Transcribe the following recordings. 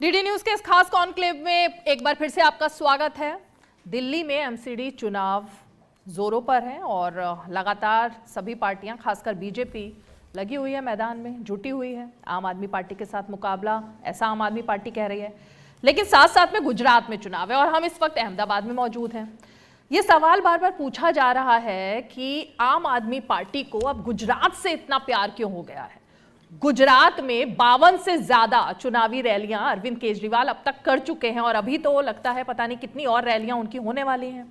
DD news के इस खास कॉन्क्लेव में एक बार फिर से आपका स्वागत है। दिल्ली में एमसीडी चुनाव जोरों पर है और लगातार सभी पार्टियां, खासकर बीजेपी लगी हुई है, मैदान में जुटी हुई है आम आदमी पार्टी के साथ मुकाबला, ऐसा आम आदमी पार्टी कह रही है। लेकिन साथ साथ में गुजरात में चुनाव है और हम इस वक्त अहमदाबाद में मौजूद हैं। ये सवाल बार बार पूछा जा रहा है कि आम आदमी पार्टी को अब गुजरात से इतना प्यार क्यों हो गया है। गुजरात में 52 से ज्यादा चुनावी रैलियां अरविंद केजरीवाल अब तक कर चुके हैं और अभी तो लगता है पता नहीं कितनी और रैलियां उनकी होने वाली हैं।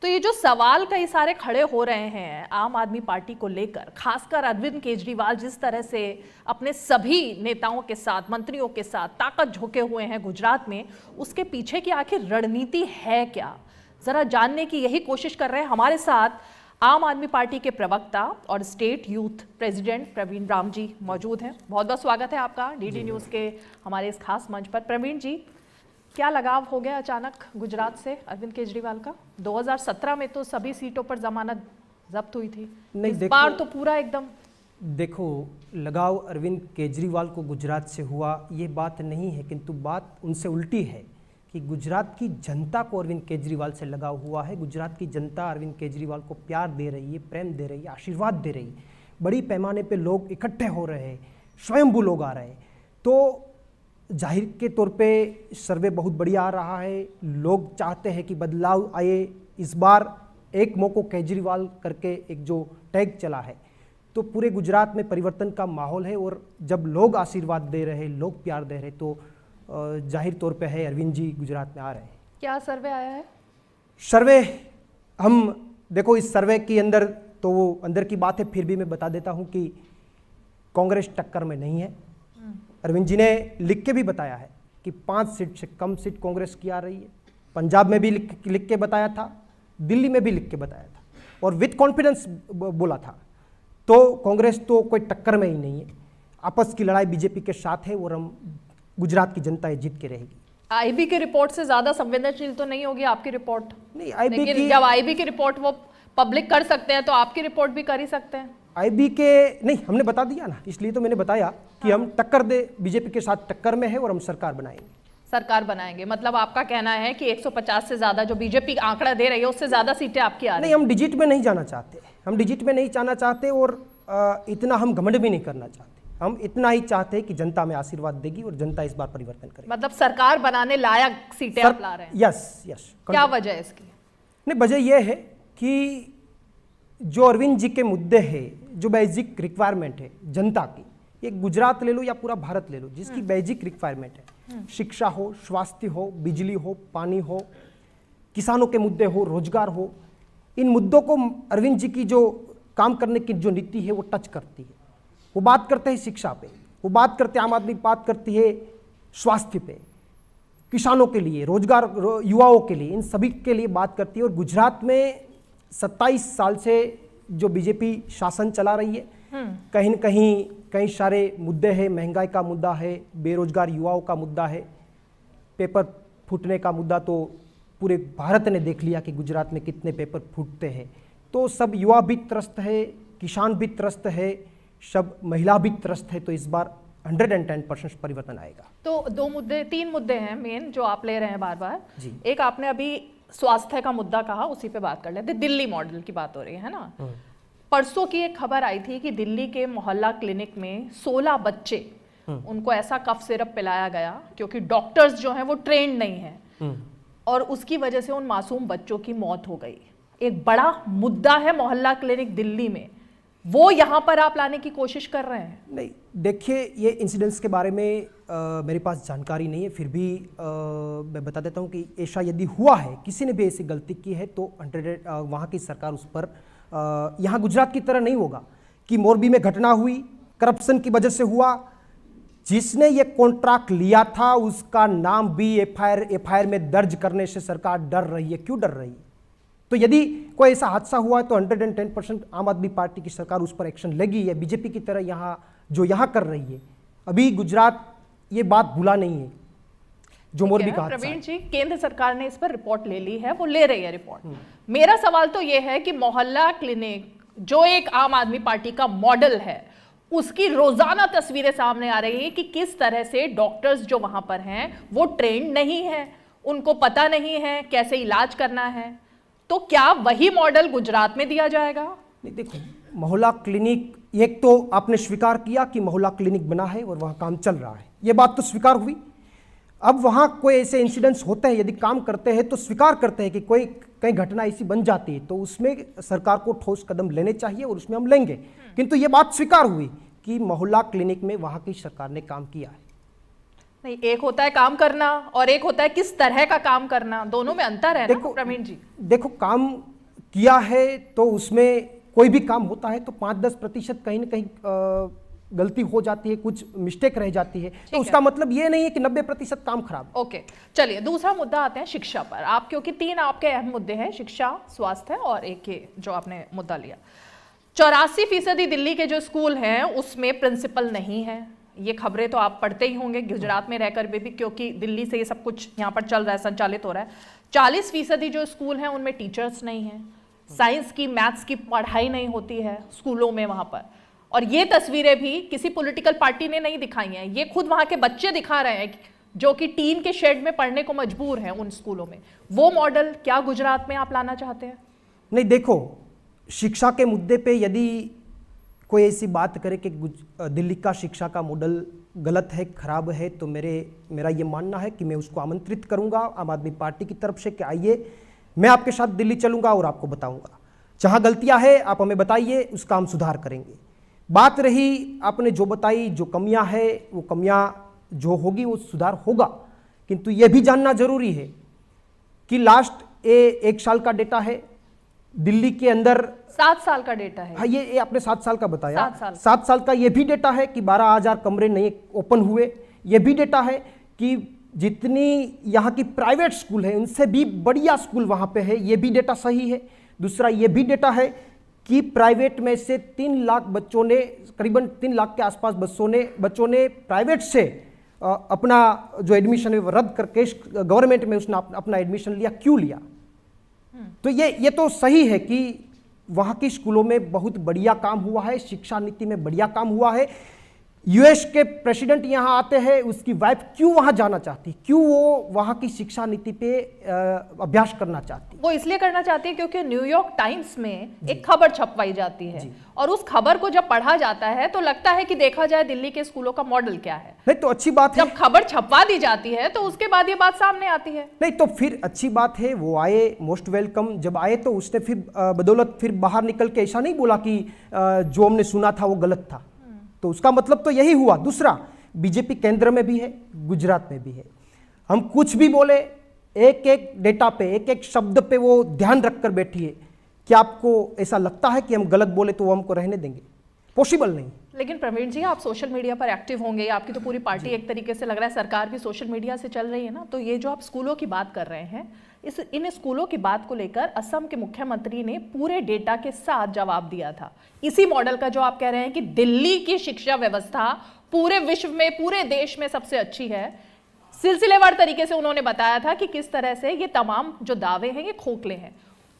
तो ये जो सवाल कई सारे खड़े हो रहे हैं आम आदमी पार्टी को लेकर, खासकर अरविंद केजरीवाल जिस तरह से अपने सभी नेताओं के साथ, मंत्रियों के साथ ताकत झोंके हुए हैं गुजरात में, उसके पीछे की आखिर रणनीति है क्या, जरा जानने की यही कोशिश कर रहे हैं। हमारे साथ आम आदमी पार्टी के प्रवक्ता और state youth president Praveen Ram ji मौजूद हैं। बहुत बहुत स्वागत है आपका डीडी न्यूज़ के हमारे इस खास मंच पर। प्रवीण जी, क्या लगाव हो गया अचानक गुजरात से अरविंद केजरीवाल का? 2017 में तो सभी सीटों पर जमानत जब्त हुई थी, इस बार तो पूरा एकदम। देखो, लगाव अरविंद केजरीवाल को गुजरात से हुआ ये बात नहीं है, किंतु बात उनसे उल्टी है कि गुजरात की जनता को अरविंद केजरीवाल से लगाव हुआ है। गुजरात की जनता अरविंद केजरीवाल को प्यार दे रही है, प्रेम दे रही है, आशीर्वाद दे रही है। बड़ी पैमाने पे लोग इकट्ठे हो रहे हैं, स्वयंभू लोग आ रहे हैं। तो जाहिर के तौर पे सर्वे बहुत बढ़िया आ रहा है। लोग चाहते हैं कि बदलाव आए। इस बार एक मौको केजरीवाल करके एक जो टैग चला है, तो पूरे गुजरात में परिवर्तन का माहौल है। और जब लोग आशीर्वाद दे रहे, लोग प्यार दे रहे, तो जाहिर तौर पे है अरविंद जी गुजरात में आ रहे हैं। क्या सर्वे आया है? सर्वे हम देखो, इस सर्वे के अंदर तो वो अंदर की बात है, फिर भी मैं बता देता हूं कि कांग्रेस टक्कर में नहीं है। अरविंद जी ने लिख के भी बताया है कि 5 सीट से कम सीट कांग्रेस की आ रही है। पंजाब में भी लिख के बताया था, दिल्ली में भी लिख के बताया था और विथ कॉन्फिडेंस बोला था। तो कांग्रेस तो कोई टक्कर में ही नहीं है। आपस की लड़ाई बीजेपी के साथ है और हम गुजरात की जनता ये जीत के रहेगी। आईबी की रिपोर्ट से ज्यादा संवेदनशील तो नहीं होगी आपकी रिपोर्ट? नहीं, आईबी की जब आईबी की रिपोर्ट वो पब्लिक कर सकते हैं तो आपकी रिपोर्ट भी कर ही सकते हैं। आईबी के नहीं, हमने बता दिया ना, इसलिए तो मैंने बताया कि हम टक्कर दे, बीजेपी के साथ टक्कर में है और हम सरकार बनाएंगे। सरकार बनाएंगे मतलब आपका कहना है कि 150 से ज्यादा जो बीजेपी आंकड़ा दे रही है उससे ज्यादा सीटें आपकी आ रही नहीं, हम डिजिट में नहीं जाना चाहते, हम डिजिट में नहीं जाना चाहते और इतना हम घमंड भी नहीं करना चाहते। हम इतना ही चाहते हैं कि जनता में आशीर्वाद देगी और जनता इस बार परिवर्तन करेगी। मतलब सरकार बनाने लायक सीटें आप ला रहे हैं? यस। क्या वजह है इसकी? नहीं, वजह यह है कि जो अरविंद जी के मुद्दे हैं, जो बेसिक रिक्वायरमेंट है जनता की, ये गुजरात ले लो या पूरा भारत ले लो, जिसकी बेसिक रिक्वायरमेंट है, शिक्षा हो, स्वास्थ्य हो, बिजली हो, पानी हो, किसानों के मुद्दे हो, रोजगार हो, इन मुद्दों को अरविंद जी की जो काम करने की जो नीति है वो टच करती है। वो बात करते हैं शिक्षा पे, वो बात करते हैं, आम आदमी बात करती है स्वास्थ्य पे, किसानों के लिए, रोजगार, युवाओं के लिए, इन सभी के लिए बात करती है। और गुजरात में 27 साल से जो बीजेपी शासन चला रही है, कहीं न कहीं कई सारे मुद्दे हैं। महंगाई का मुद्दा है, बेरोजगार युवाओं का मुद्दा है, पेपर फूटने का मुद्दा तो पूरे भारत ने देख लिया कि गुजरात में कितने पेपर फूटते हैं। तो सब युवा भी त्रस्त है, किसान भी त्रस्त है, सब महिला भी त्रस्त है। तो इस बार 110% परिवर्तन आएगा। तो 3 मुद्दे हैं मेन जो आप ले रहे हैं बार बार जी। एक आपने अभी स्वास्थ्य का मुद्दा कहा, उसी पे बात कर लेते। दिल्ली मॉडल की बात हो रही है ना। परसों की एक खबर आई थी कि दिल्ली के मोहल्ला क्लिनिक में 16 बच्चे, उनको ऐसा कफ सिरप पिलाया गया क्योंकि डॉक्टर्स जो हैं वो ट्रेंड नहीं है और उसकी वजह से उन मासूम बच्चों की मौत हो गई। एक बड़ा मुद्दा है मोहल्ला क्लिनिक दिल्ली में, वो यहां पर आप लाने की कोशिश कर रहे हैं? नहीं, देखिए, ये इंसिडेंट्स के बारे में मेरे पास जानकारी नहीं है, फिर भी मैं बता देता हूं कि ऐसा यदि हुआ है, किसी ने भी ऐसी गलती की है, तो वहां की सरकार उस पर, यहाँ गुजरात की तरह नहीं होगा कि मोरबी में घटना हुई, करप्शन की वजह से हुआ, जिसने ये कॉन्ट्रैक्ट लिया था उसका नाम भी एफआईआर में दर्ज करने से सरकार डर रही है। क्यों डर रही है? तो यदि कोई ऐसा हादसा हुआ है तो 110% आम आदमी पार्टी की सरकार उस पर एक्शन लेगी। या बीजेपी की तरह यहाँ कर रही है, अभी गुजरात ये बात भूला नहीं है जो मोरबी का हादसा। प्रवीण जी, केंद्र सरकार ने इस पर रिपोर्ट ले ली है, वो ले रही है रिपोर्ट। मेरा सवाल तो ये है कि मोहल्ला क्लिनिक जो एक आम आदमी पार्टी का मॉडल है, उसकी रोजाना तस्वीरें सामने आ रही हैं कि किस तरह से डॉक्टर्स जो वहां पर हैं वो ट्रेंड नहीं है, उनको पता नहीं है कैसे इलाज करना है। तो क्या वही मॉडल गुजरात में दिया जाएगा? नहीं, देखो, मोहल्ला क्लिनिक, एक तो आपने स्वीकार किया कि मोहल्ला क्लिनिक बना है और वहाँ काम चल रहा है, ये बात तो स्वीकार हुई। अब वहाँ कोई ऐसे इंसिडेंट्स होते हैं, यदि काम करते हैं तो स्वीकार करते हैं कि कोई कई घटना ऐसी बन जाती है तो उसमें सरकार को ठोस कदम लेने चाहिए और उसमें हम लेंगे। किंतु ये बात स्वीकार हुई कि मोहल्ला क्लिनिक में वहाँ की सरकार ने काम किया है। नहीं, एक होता है काम करना और एक होता है किस तरह का काम करना, दोनों में अंतर है ना प्रवीण जी? देखो, काम किया है तो उसमें कोई भी काम होता है तो 5-10% कहीं ना कहीं गलती हो जाती है, कुछ मिस्टेक रह जाती है, तो उसका मतलब ये नहीं है कि 90% काम खराब है। ओके, चलिए दूसरा मुद्दा आते हैं शिक्षा पर। आप, क्योंकि 3 आपके अहम मुद्दे हैं, शिक्षा, स्वास्थ्य और एक ये जो आपने मुद्दा लिया। 84% दिल्ली के जो स्कूल हैं उसमें प्रिंसिपल नहीं है। ये खबरें तो आप पढ़ते ही होंगे गुजरात में रहकर भी, क्योंकि दिल्ली से ये सब कुछ यहाँ पर चल रहा है, संचालित हो रहा है। 40% जो स्कूल हैं उनमें टीचर्स नहीं हैं, साइंस की, मैथ्स की पढ़ाई नहीं होती है स्कूलों में वहाँ पर। और ये तस्वीरें भी किसी पॉलिटिकल पार्टी ने नहीं दिखाई हैं, ये खुद वहाँ के बच्चे दिखा रहे हैं जो कि टीन के शेड में पढ़ने को मजबूर हैं उन स्कूलों में। वो मॉडल क्या गुजरात में आप लाना चाहते हैं? नहीं, देखो, शिक्षा के मुद्दे पे यदि कोई ऐसी बात करे कि दिल्ली का शिक्षा का मॉडल गलत है, खराब है, तो मेरा ये मानना है कि मैं उसको आमंत्रित करूंगा आम आदमी पार्टी की तरफ से कि आइए, मैं आपके साथ दिल्ली चलूंगा और आपको बताऊंगा। जहां गलतियां हैं आप हमें बताइए, उसका हम सुधार करेंगे। बात रही आपने जो बताई, जो कमियां है, वो कमियां जो होगी वो सुधार होगा। किंतु ये भी जानना जरूरी है कि लास्ट 1 साल का डेटा है दिल्ली के अंदर, 7 साल का डेटा है। हाँ, ये आपने 7 साल का बताया, 7 साल का ये भी डेटा है कि 12,000 कमरे नए ओपन हुए। ये भी डेटा है कि जितनी यहाँ की प्राइवेट स्कूल है उनसे भी बढ़िया स्कूल वहाँ पे है, ये भी डेटा सही है। दूसरा ये भी डेटा है कि प्राइवेट में से 3 लाख बच्चों ने, करीबन 3 लाख के आसपास बच्चों ने प्राइवेट से अपना जो एडमिशन है वो रद्द करके गवर्नमेंट में उसने अपना एडमिशन लिया। क्यों लिया? तो ये तो सही है कि वहाँ की स्कूलों में बहुत बढ़िया काम हुआ है, शिक्षा नीति में बढ़िया काम हुआ है। यूएस के प्रेसिडेंट यहाँ आते हैं, उसकी वाइफ क्यों वहाँ जाना चाहती, क्यों वो वहाँ की शिक्षा नीति पे अभ्यास करना चाहती? वो इसलिए करना चाहती है क्योंकि न्यूयॉर्क टाइम्स में एक खबर छपवाई जाती है और उस खबर को जब पढ़ा जाता है तो लगता है कि देखा जाए दिल्ली के स्कूलों का मॉडल क्या है। नहीं तो अच्छी बात है, जब खबर छपवा दी जाती है तो उसके बाद ये बात सामने आती है। नहीं तो फिर अच्छी बात है, वो आए, मोस्ट वेलकम। जब आए तो उसने फिर बदौलत फिर बाहर निकल के ऐसा नहीं बोला कि जो हमने सुना था वो गलत था, तो उसका मतलब तो यही हुआ। दूसरा, बीजेपी केंद्र में भी है, गुजरात में भी है। हम कुछ भी बोले, एक एक डेटा पे, एक एक शब्द पे वो ध्यान रखकर बैठी है। क्या आपको ऐसा लगता है कि हम गलत बोले तो वो हमको रहने देंगे? पॉसिबल नहीं। लेकिन प्रवीण जी, आप सोशल मीडिया पर एक्टिव होंगे, आपकी तो पूरी पार्टी एक तरीके से लग रहा है सरकार भी सोशल मीडिया से चल रही है ना, तो ये जो आप स्कूलों की बात कर रहे हैं, इन स्कूलों की बात को लेकर असम के मुख्यमंत्री ने पूरे डेटा के साथ जवाब दिया था, इसी मॉडल का जो आप कह रहे हैं कि दिल्ली की शिक्षा व्यवस्था पूरे विश्व में, पूरे देश में सबसे अच्छी है। सिलसिलेवार तरीके से उन्होंने बताया था कि किस तरह से ये तमाम जो दावे हैं ये खोखले हैं।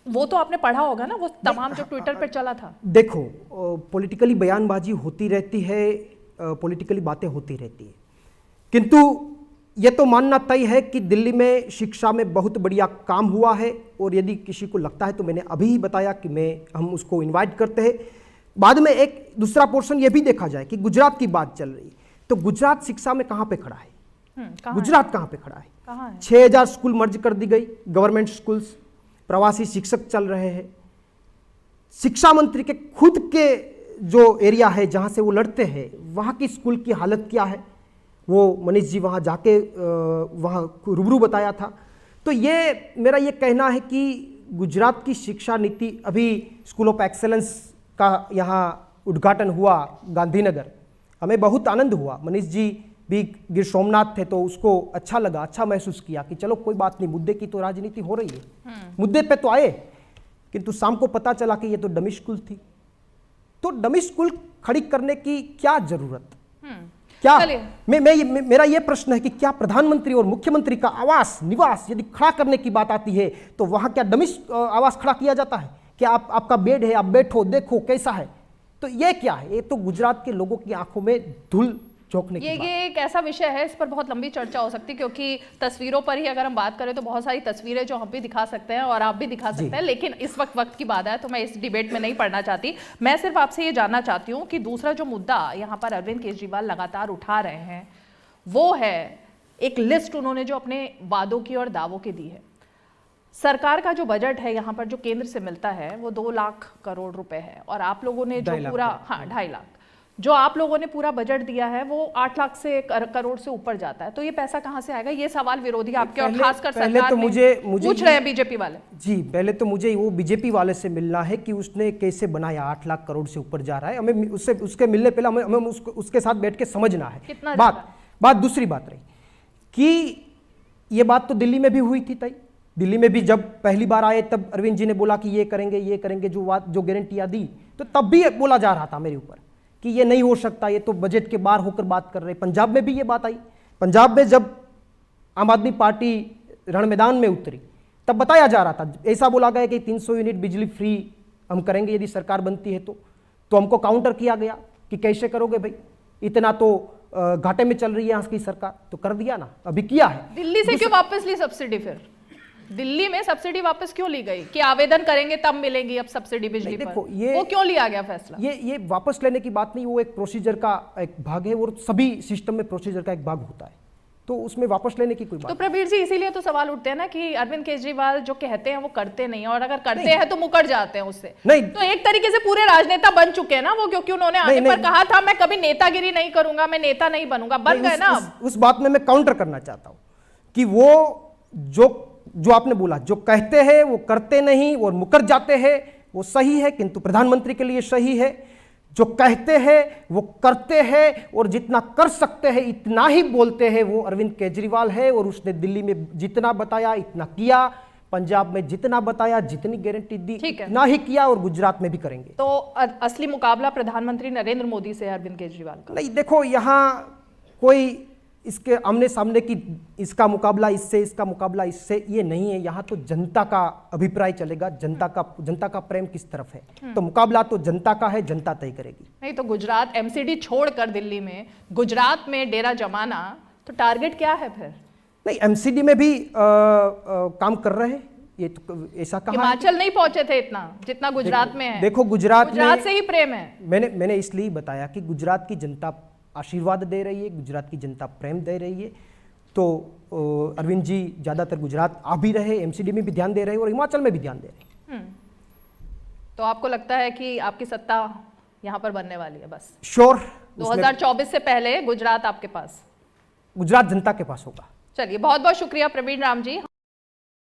वो तो आपने पढ़ा होगा ना, वो तमाम जो ट्विटर पर चला था। देखो, पॉलिटिकली बयानबाजी होती रहती है, पॉलिटिकली बातें होती रहती है, किंतु ये तो मानना तय है कि दिल्ली में शिक्षा में बहुत बढ़िया काम हुआ है। और यदि किसी को लगता है तो मैंने अभी ही बताया कि हम उसको इनवाइट करते हैं। बाद में एक दूसरा पोर्शन ये भी देखा जाए कि गुजरात की बात चल रही, तो गुजरात शिक्षा में कहाँ पे खड़ा है? गुजरात कहाँ पे खड़ा है? 6,000 स्कूल मर्ज कर दी गई, गवर्नमेंट स्कूल्स, प्रवासी शिक्षक चल रहे हैं। शिक्षा मंत्री के खुद के जो एरिया है जहाँ से वो लड़ते हैं, वहाँ की स्कूल की हालत क्या है, वो मनीष जी वहाँ जाके वहाँ रूबरू बताया था। तो ये मेरा ये कहना है कि गुजरात की शिक्षा नीति, अभी स्कूल ऑफ एक्सेलेंस का यहाँ उद्घाटन हुआ गांधीनगर, हमें बहुत आनंद हुआ। मनीष जी भी गिर सोमनाथ थे तो उसको अच्छा लगा, अच्छा महसूस किया कि चलो कोई बात नहीं, मुद्दे की तो राजनीति हो रही है, मुद्दे पे तो आए। किंतु शाम को पता चला कि ये तो डमी स्कूल थी। तो डमी स्कूल खड़ी करने की क्या जरूरत? क्या मेरा यह प्रश्न है कि क्या प्रधानमंत्री और मुख्यमंत्री का आवास, निवास यदि खड़ा करने की बात आती है तो वहां क्या डमी आवास खड़ा किया जाता है? क्या आपका बेड है, आप बैठो देखो कैसा है, तो ये क्या है? ये तो गुजरात के लोगों की आंखों में धूल झोंकने की बात। ये एक ऐसा विषय है, इस पर बहुत लंबी चर्चा हो सकती है, क्योंकि तस्वीरों पर ही अगर हम बात करें तो बहुत सारी तस्वीरें जो हम भी दिखा सकते हैं और आप भी दिखा सकते हैं, लेकिन इस वक्त की बात है तो मैं इस डिबेट में नहीं पढ़ना चाहती। मैं सिर्फ आपसे ये जानना चाहती हूँ कि दूसरा जो मुद्दा यहाँ पर अरविंद केजरीवाल लगातार उठा रहे हैं वो है एक लिस्ट उन्होंने जो अपने वादों की और दावों की दी है। सरकार का जो बजट है यहाँ पर जो केंद्र से मिलता है वो 2 लाख करोड़ रुपए है, और आप लोगों ने जो पूरा 2.5 लाख जो आप लोगों ने पूरा बजट दिया है वो 8 लाख से करोड़ से ऊपर जाता है। तो ये पैसा कहां से आएगा? ये सवाल विरोधी आपके और खासकर सरकार तो मुझे पूछ रहे हैं बीजेपी वाले। जी, पहले तो मुझे वो बीजेपी वाले से मिलना है कि उसने कैसे बनाया 8 लाख करोड़ से ऊपर जा रहा है। हमें उससे उसके मिलने पहले हमें उसके साथ बैठ के समझना है। कितना बात दूसरी बात रही कि ये बात तो दिल्ली में भी हुई थी तय। दिल्ली में भी जब पहली बार आए तब अरविंद जी ने बोला कि ये करेंगे जो गारंटियां दी, तो तब भी बोला जा रहा था मेरे ऊपर कि ये नहीं हो सकता, ये तो बजट के बाहर होकर बात कर रहे। पंजाब में भी ये बात आई। पंजाब में जब आम आदमी पार्टी रण मैदान में उतरी तब बताया जा रहा था, ऐसा बोला गया कि 300 यूनिट बिजली फ्री हम करेंगे यदि सरकार बनती है तो हमको काउंटर किया गया कि कैसे करोगे भाई, इतना तो घाटे में चल रही है यहाँ की सरकार। तो कर दिया ना, अभी किया है। दिल्ली से क्यों वापस ली सब्सिडी? फिर दिल्ली में सब्सिडी वापस क्यों ली गई कि आवेदन करेंगे तब मिलेगी अब सब्सिडी बिजली पर? देखो, वो क्यों लिया गया फैसला? ये वापस लेने की बात नहीं, वो एक प्रोसीजर का एक भाग है और सभी सिस्टम में प्रोसीजर का एक भाग होता है, तो उसमें वापस लेने की कोई बात तो प्रवीर जी इसीलिए तो सवाल उठते हैं ना कि अरविंद केजरीवाल जो कहते हैं वो करते नहीं, और अगर करते हैं तो मुकर जाते हैं उससे। नहीं, तो एक तरीके से पूरे राजनेता बन चुके हैं ना वो, क्योंकि उन्होंने आने पर कहा था मैं कभी नेतागिरी नहीं करूंगा, मैं नेता नहीं बनूंगा, बन गए ना। उस बात में मैं काउंटर करना चाहता हूं कि वो जो आपने बोला, जो कहते हैं वो करते नहीं और मुकर जाते हैं, वो सही है, किंतु प्रधानमंत्री के लिए सही है। जो कहते हैं वो करते हैं और जितना कर सकते हैं इतना ही बोलते हैं, वो अरविंद केजरीवाल है। और उसने दिल्ली में जितना बताया इतना किया, पंजाब में जितना बताया जितनी गारंटी दी इतना ही किया, और गुजरात में भी करेंगे। तो असली मुकाबला प्रधानमंत्री नरेंद्र मोदी से है अरविंद केजरीवाल का? नहीं, देखो यहाँ कोई इसके आमने सामने की इसका मुकाबला इससे ये नहीं है। यहाँ तो जनता का अभिप्राय चलेगा, जनता का प्रेम किस तरफ है। तो मुकाबला तो जनता का है, जनता तय करेगी। नहीं तो गुजरात एमसीडी छोड़कर दिल्ली में गुजरात में डेरा जमाना, तो टारगेट क्या है फिर? नहीं, एमसीडी में भी काम कर रहे हैं, ये तो ऐसा कहा। हिमाचल नहीं पहुंचे थे इतना जितना गुजरात में है। देखो गुजरात से ही प्रेम है। मैंने इसलिए बताया कि गुजरात की जनता आशीर्वाद दे रही है, गुजरात की जनता प्रेम दे रही है। तो अरविंद जी ज्यादातर गुजरात आ भी रहे, एमसीडी में भी ध्यान दे रहे हैं और हिमाचल में भी ध्यान दे रहे हैं। तो आपको लगता है कि आपकी सत्ता यहाँ पर बनने वाली है? बस श्योर, 2024 से पहले गुजरात आपके पास, गुजरात जनता के पास होगा। चलिए, बहुत बहुत शुक्रिया प्रवीण राम जी।